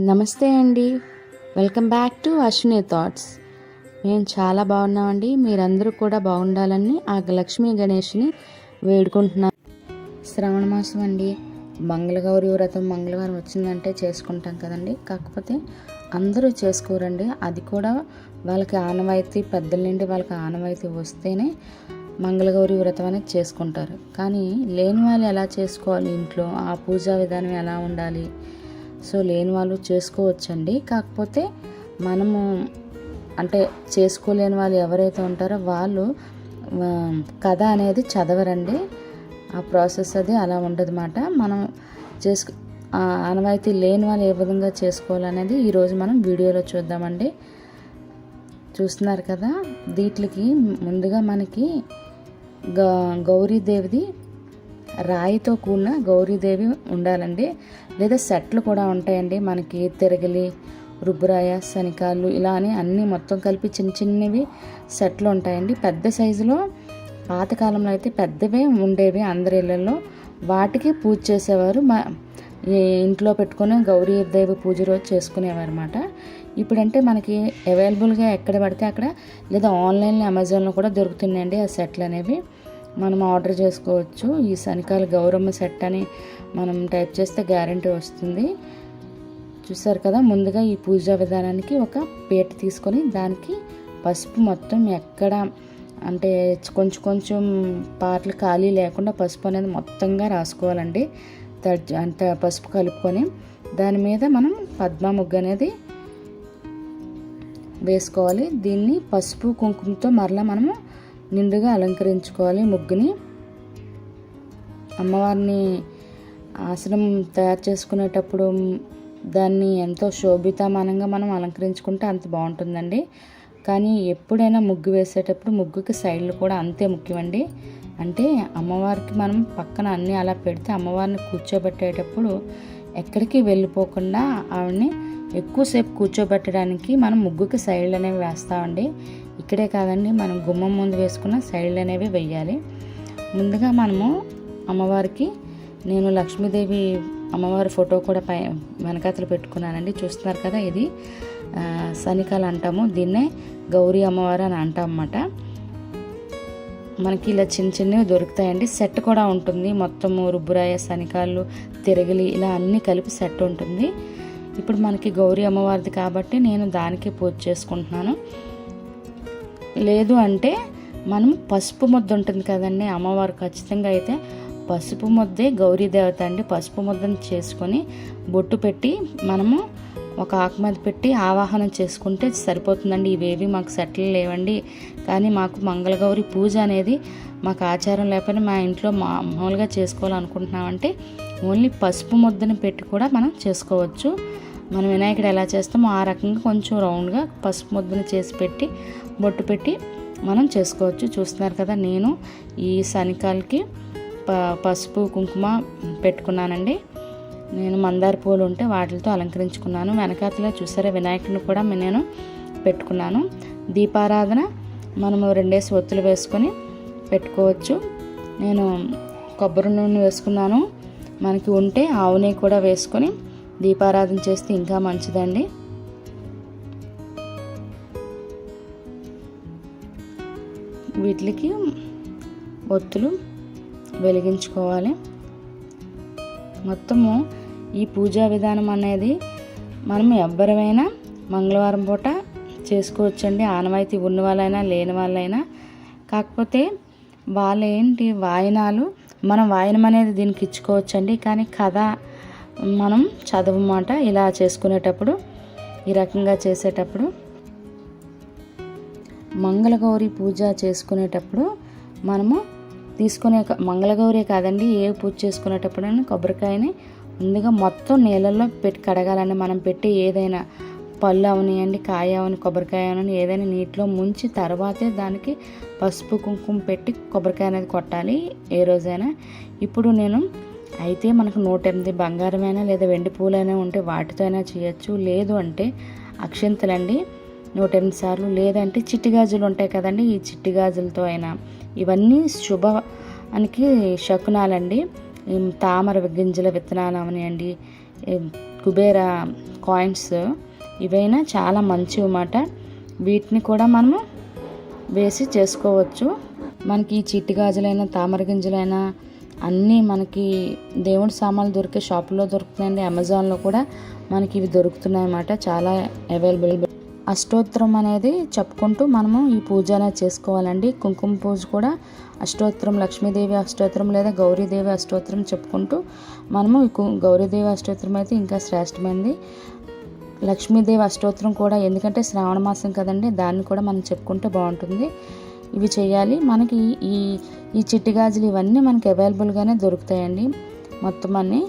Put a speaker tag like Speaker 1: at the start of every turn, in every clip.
Speaker 1: నమస్తే అండి. Welcome back to Ashwini thoughts. మేము చాలా బాగున్నామండి. మీరందరూ కూడా బాగుండాలని ఆ లక్ష్మీ గణేష్ని వేడుకుంటున్నాం. శ్రావణ మాసం అండి. మంగళగౌరి వ్రతం మంగళవారం వచ్చిందంటే చేసుకుంటాం కదండి. కాకపోతే అందరూ చేసుకోరండి. అది కూడా వాళ్ళకి ఆనవాయితీ, పెద్దల నుండి వాళ్ళకి ఆనవాయితీ వస్తేనే మంగళగౌరి వ్రతం అనేది చేసుకుంటారు. కానీ లేని వాళ్ళు ఎలా చేసుకోవాలి, ఇంట్లో ఆ పూజా విధానం ఎలా ఉండాలి, సో లేని వాళ్ళు చేసుకోవచ్చండి. కాకపోతే మనము అంటే చేసుకోలేని వాళ్ళు ఎవరైతే ఉంటారో వాళ్ళు కథ అనేది చదవరండి. ఆ ప్రాసెస్ అది అలా ఉండదన్నమాట. మనం ఆనవాయితీ లేని వాళ్ళు ఏ విధంగా చేసుకోవాలనేది ఈరోజు మనం వీడియోలో చూద్దామండి. చూస్తున్నారు కదా, వీటికి ముందుగా మనకి గౌరీదేవిది రాయితో కూడిన గౌరీదేవి ఉండాలండి. లేదా సెట్లు కూడా ఉంటాయండి మనకి. తిరగలి, రుబ్బురాయ, శనికాళ్ళు ఇలా అని అన్నీ మొత్తం కలిపి చిన్న చిన్నవి సెట్లు ఉంటాయండి. పెద్ద సైజులో పాతకాలంలో అయితే పెద్దవే ఉండేవి అందరి ఇళ్ళల్లో. వాటికి పూజ చేసేవారు. ఇంట్లో పెట్టుకొని గౌరీదేవి పూజ రోజు చేసుకునేవారు అన్నమాట. ఇప్పుడంటే మనకి అవైలబుల్గా ఎక్కడ పడితే అక్కడ, లేదా ఆన్లైన్లో అమెజాన్లో కూడా దొరుకుతున్నాయండి ఆ సెట్లు అనేవి. మనం ఆర్డర్ చేసుకోవచ్చు. ఈ శనికాల గౌరమ్మ సెట్ అని మనం టైప్ చేస్తే గ్యారంటీ వస్తుంది. చూసారు కదా, ముందుగా ఈ పూజా విధానానికి ఒక పీట తీసుకొని దానికి పసుపు మొత్తం ఎక్కడ అంటే కొంచెం కొంచెం పార్ట్లు ఖాళీ లేకుండా పసుపు అనేది మొత్తంగా రాసుకోవాలండి. అంటే పసుపు కలుపుకొని దాని మీద మనం పద్మ ముగ్గు అనేది వేసుకోవాలి. దీన్ని పసుపు కుంకుమతో మరలా మనము నిండుగా అలంకరించుకోవాలి ముగ్గుని. అమ్మవారిని ఆసనం తయారు చేసుకునేటప్పుడు దాన్ని ఎంతో శోభితమానంగా మనం అలంకరించుకుంటే అంత బాగుంటుందండి. కానీ ఎప్పుడైనా ముగ్గు వేసేటప్పుడు ముగ్గుకి సైడ్లు కూడా అంతే ముఖ్యమండి. అంటే అమ్మవారికి మనం పక్కన అన్నీ అలా పెడితే అమ్మవారిని కూర్చోబెట్టేటప్పుడు ఎక్కడికి వెళ్ళిపోకుండా ఆవిడని ఎక్కువసేపు కూర్చోబెట్టడానికి మనం ముగ్గుకి సైడ్లు అనేవి వేస్తామండి. ఇక్కడే కాదండి, మనం గుమ్మం ముందు వేసుకున్న సైడ్లు అనేవి వెయ్యాలి. ముందుగా మనము అమ్మవారికి నేను లక్ష్మీదేవి అమ్మవారి ఫోటో కూడా వెనకాతలు పెట్టుకున్నానండి. చూస్తున్నారు కదా, ఇది శనికాలు అంటాము. దీన్నే గౌరీ అమ్మవారు అని అంటాం అన్నమాట. మనకి ఇలా చిన్న చిన్నవి దొరుకుతాయండి. సెట్ కూడా ఉంటుంది. మొత్తము రుబ్బురాయ, శనికాళ్ళు, తిరగలి ఇలా అన్నీ కలిపి సెట్ ఉంటుంది. ఇప్పుడు మనకి గౌరీ అమ్మవారిది కాబట్టి నేను దానికి పూజ చేసుకుంటున్నాను. లేదు అంటే మనం పసుపు ముద్ద ఉంటుంది కదండి, అమ్మవారు ఖచ్చితంగా అయితే పసుపు ముద్దే గౌరీ దేవత అండి. పసుపు ముద్దను చేసుకొని బొట్టు పెట్టి మనము ఒక ఆకు మీద పెట్టి ఆవాహనం చేసుకుంటే సరిపోతుందండి. ఇవేవి మాకు సెట్లు లేవండి, కానీ మాకు మంగళగౌరి పూజ అనేది మాకు ఆచారం లేకపోయినా మా ఇంట్లో మామూలుగా చేసుకోవాలనుకుంటున్నామంటే ఓన్లీ పసుపు ముద్దను పెట్టి కూడా మనం చేసుకోవచ్చు. మనం వినాయకుడు ఎలా చేస్తామో ఆ రకంగా కొంచెం రౌండ్గా పసుపు ముద్దను చేసి పెట్టి బొట్టు పెట్టి మనం చేసుకోవచ్చు. చూస్తున్నారు కదా, నేను ఈ శనికాలకి పసుపు కుంకుమ పెట్టుకున్నానండి. నేను మందార పూలు ఉంటే వాటితో అలంకరించుకున్నాను. వెనకాతలో చూసారా వినాయకుడిని కూడా నేను పెట్టుకున్నాను. దీపారాధన మనము 2 ఒత్తులు వేసుకొని పెట్టుకోవచ్చు. నేను కొబ్బరి నూనె వేసుకున్నాను. మనకి ఉంటే ఆవు నెయ్యి కూడా వేసుకొని దీపారాధన చేస్తే ఇంకా మంచిదండి. వీటికి ఒత్తులు వెలిగించుకోవాలి. మొత్తము ఈ పూజా విధానం అనేది మనం ఎవ్వరైనా మంగళవారం పూట చేసుకోవచ్చండి. ఆనవాయితీ ఉన్న వాళ్ళైనా లేని వాళ్ళైనా. కాకపోతే వాళ్ళేంటి వాయనాలు, మనం వాయనం అనేది దీనికి ఇచ్చుకోవచ్చండి. కానీ కథ మనం చదవమాట ఇలా చేసుకునేటప్పుడు, ఈ రకంగా చేసేటప్పుడు. మంగళగౌరి పూజ చేసుకునేటప్పుడు మనము తీసుకునే మంగళగౌరి కాదండి, ఏ పూజ చేసుకునేటప్పుడైనా కొబ్బరికాయని ముందుగా మొత్తం నీళ్ళల్లో పెట్టి కడగాలండి. మనం పెట్టి ఏదైనా పళ్ళు అవనియండి, కాయ అవని, కొబ్బరికాయ అవని ఏదైనా నీటిలో ముంచి తర్వాతే దానికి పసుపు కుంకుమ పెట్టి కొబ్బరికాయ అనేది కొట్టాలి ఏ రోజైనా. ఇప్పుడు నేను అయితే మనకు 108 బంగారమైనా లేదా వెండి పూలైనా ఉంటే వాటితో అయినా చేయొచ్చు. లేదు అంటే అక్షింతలండి 108 సార్లు, లేదంటే చిట్టి గాజులు ఉంటాయి కదండి, ఈ చిట్టి గాజులతో అయినా. ఇవన్నీ శుభానికి శకునాలండి. తామర గింజల విత్తనాలు అవనియండి, కుబేర కాయిన్స్ ఇవైనా చాలా మంచివి అన్నమాట. వీటిని కూడా మనము వేసి చేసుకోవచ్చు. మనకి చిట్టి గాజులైనా తామర గింజలైనా అన్నీ మనకి దేవుడి సామాన్లు దొరికే షాపుల్లో దొరుకుతున్నాయండి. అమెజాన్లో కూడా మనకి ఇవి దొరుకుతున్నాయి అన్నమాట. చాలా అవైలబుల్. అష్టోత్తరం అనేది చెప్పుకుంటూ మనము ఈ పూజ అనేది చేసుకోవాలండి. కుంకుమ పూజ కూడా అష్టోత్తరం, లక్ష్మీదేవి అష్టోత్తరం లేదా గౌరీదేవి అష్టోత్తరం చెప్పుకుంటూ మనము గౌరీదేవి అష్టోత్తరం అయితే ఇంకా శ్రేష్టమైనది. లక్ష్మీదేవి అష్టోత్తరం కూడా, ఎందుకంటే శ్రావణ మాసం కదండి, దాన్ని కూడా మనం చెప్పుకుంటే బాగుంటుంది. ఇవి చేయాలి. మనకి ఈ చిట్టి గాజులు ఇవన్నీ మనకి అవైలబుల్గానే దొరుకుతాయండి. మొత్తం అన్నీ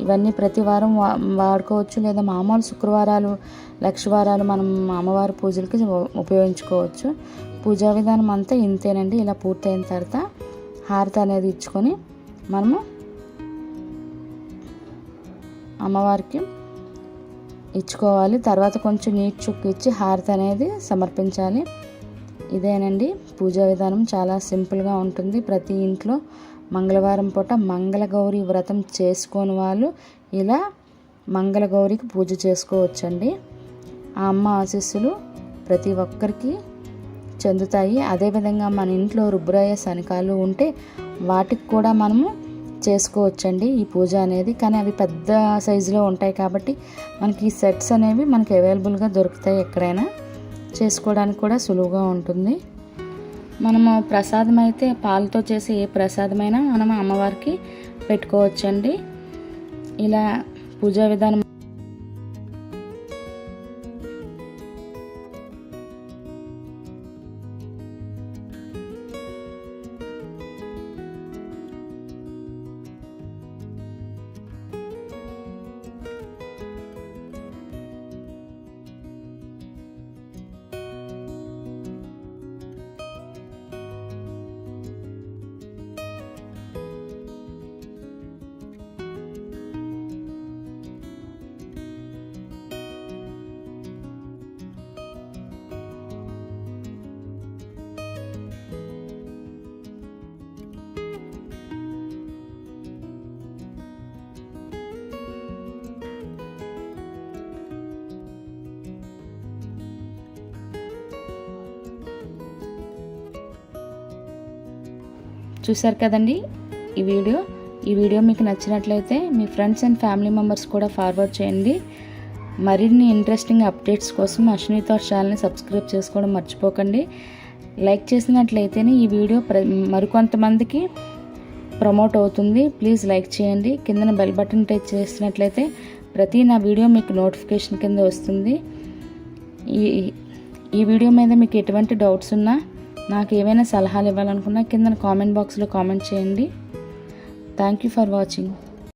Speaker 1: ఇవన్నీ ప్రతి వారం వాడుకోవచ్చు, లేదా మామూలు శుక్రవారాలు, లక్షవారాలు మనం అమ్మవారి పూజలకి ఉపయోగించుకోవచ్చు. పూజా విధానం అంతా ఇంతేనండి. ఇలా పూర్తయిన తర్వాత హారతి అనేది ఇచ్చుకొని మనము అమ్మవారికి ఇచ్చుకోవాలి. తర్వాత కొంచెం నీటి చుక్క ఇచ్చి హారతి అనేది సమర్పించాలి. ఇదేనండి పూజా విధానం. చాలా సింపుల్గా ఉంటుంది. ప్రతి ఇంట్లో మంగళవారం పూట మంగళగౌరి వ్రతం చేసుకొని వాళ్ళు ఇలా మంగళగౌరికి పూజ చేసుకోవచ్చండి. ఆ అమ్మ ఆశీస్సులు ప్రతి ఒక్కరికి చెందుతాయి. అదేవిధంగా మన ఇంట్లో రుబ్బురాయ శనకాలు ఉంటే వాటికి కూడా మనము చేసుకోవచ్చండి ఈ పూజ అనేది. కానీ అవి పెద్ద సైజులో ఉంటాయి కాబట్టి మనకి ఈ సెట్స్ అనేవి మనకి అవైలబుల్గా దొరుకుతాయి. ఎక్కడైనా చేసుకోవడానికి కూడా సులువుగా ఉంటుంది. మనము ప్రసాదం అయితే పాలతో చేసే ఏ ప్రసాదమైనా మనం అమ్మవారికి పెట్టుకోవచ్చండి. ఇలా పూజా విధానం చూసారు కదండి ఈ వీడియో మీకు నచ్చినట్లయితే మీ ఫ్రెండ్స్ అండ్ ఫ్యామిలీ మెంబర్స్ కూడా ఫార్వర్డ్ చేయండి. మరిన్ని ఇంట్రెస్టింగ్ అప్డేట్స్ కోసం అశ్విని థాట్స్ ఛానల్ని సబ్స్క్రైబ్ చేసుకోవడం మర్చిపోకండి. లైక్ చేసినట్లయితేనే ఈ వీడియో మరికొంతమందికి ప్రమోట్ అవుతుంది. ప్లీజ్ లైక్ చేయండి. కిందన బెల్ బటన్ టచ్ చేసినట్లయితే ప్రతి నా వీడియో మీకు నోటిఫికేషన్ కింద వస్తుంది. ఈ వీడియో మీద మీకు ఎటువంటి డౌట్స్ ఉన్నా, నాకు ఏమైనా సలహాలు ఇవ్వాలనుకున్నా కింద కామెంట్ బాక్స్లో కామెంట్ చేయండి. Thank you for watching.